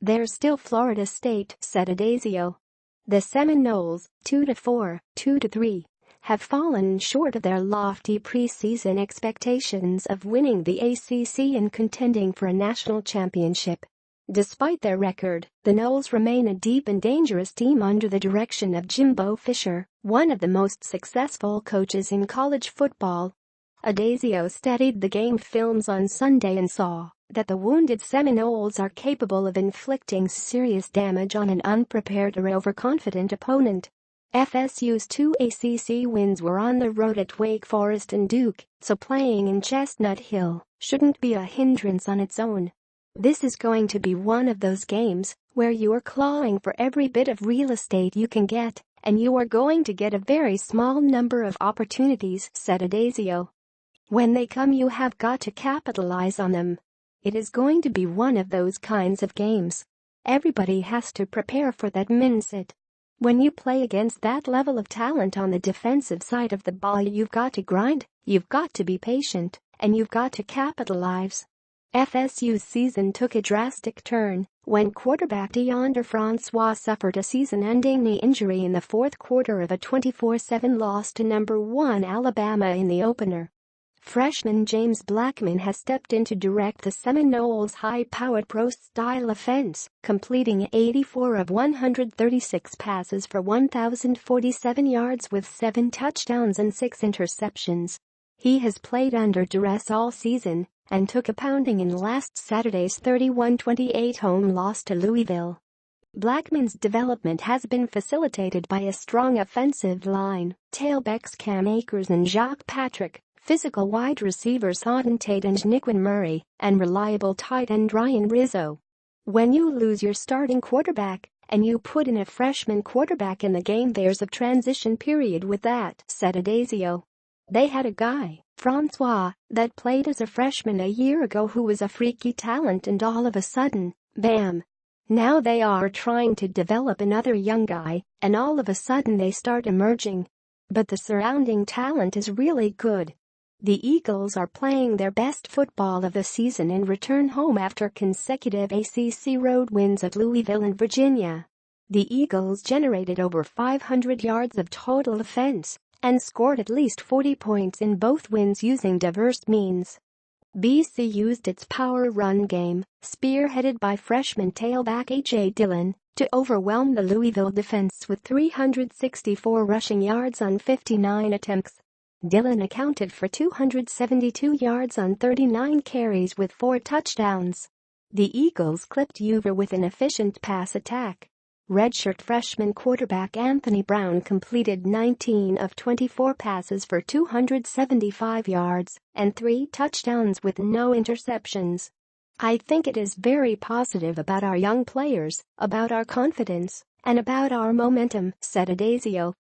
"They're still Florida State," said Addazio. The Seminoles, 2-4, 2-3, have fallen short of their lofty preseason expectations of winning the ACC and contending for a national championship. Despite their record, the Noles remain a deep and dangerous team under the direction of Jimbo Fisher, one of the most successful coaches in college football. Addazio studied the game films on Sunday and saw that the wounded Seminoles are capable of inflicting serious damage on an unprepared or overconfident opponent. FSU's 2 ACC wins were on the road at Wake Forest and Duke, so playing in Chestnut Hill shouldn't be a hindrance on its own. "This is going to be one of those games where you are clawing for every bit of real estate you can get, and you are going to get a very small number of opportunities," said Addazio. "When they come, you have got to capitalize on them. It is going to be one of those kinds of games. Everybody has to prepare for that mindset. When you play against that level of talent on the defensive side of the ball, you've got to grind, you've got to be patient, and you've got to capitalize." FSU's season took a drastic turn when quarterback DeAndre Francois suffered a season-ending knee injury in the fourth quarter of a 24-7 loss to number 1 Alabama in the opener. Freshman James Blackman has stepped in to direct the Seminoles' high-powered pro-style offense, completing 84 of 136 passes for 1,047 yards with 7 touchdowns and 6 interceptions. He has played under duress all season and took a pounding in last Saturday's 31-28 home loss to Louisville. Blackman's development has been facilitated by a strong offensive line, tailbacks Cam Akers and Jacques Patrick, physical wide receivers Auden Tate and Niquin Murray, and reliable tight end Ryan Rizzo. "When you lose your starting quarterback and you put in a freshman quarterback in the game, there's a transition period with that," said Addazio. "They had a guy, Francois, that played as a freshman a year ago who was a freaky talent, and all of a sudden, bam! Now they are trying to develop another young guy, and all of a sudden they start emerging. But the surrounding talent is really good." The Eagles are playing their best football of the season and return home after consecutive ACC road wins at Louisville and Virginia. The Eagles generated over 500 yards of total offense and scored at least 40 points in both wins using diverse means. BC used its power run game, spearheaded by freshman tailback A.J. Dillon, to overwhelm the Louisville defense with 364 rushing yards on 59 attempts. Dillon accounted for 272 yards on 39 carries with 4 touchdowns. The Eagles clipped Hoover with an efficient pass attack. Redshirt freshman quarterback Anthony Brown completed 19 of 24 passes for 275 yards and 3 touchdowns with no interceptions. "I think it is very positive about our young players, about our confidence, and about our momentum," said Addazio.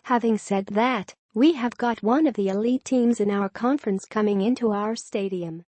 "Having said that, we have got one of the elite teams in our conference coming into our stadium.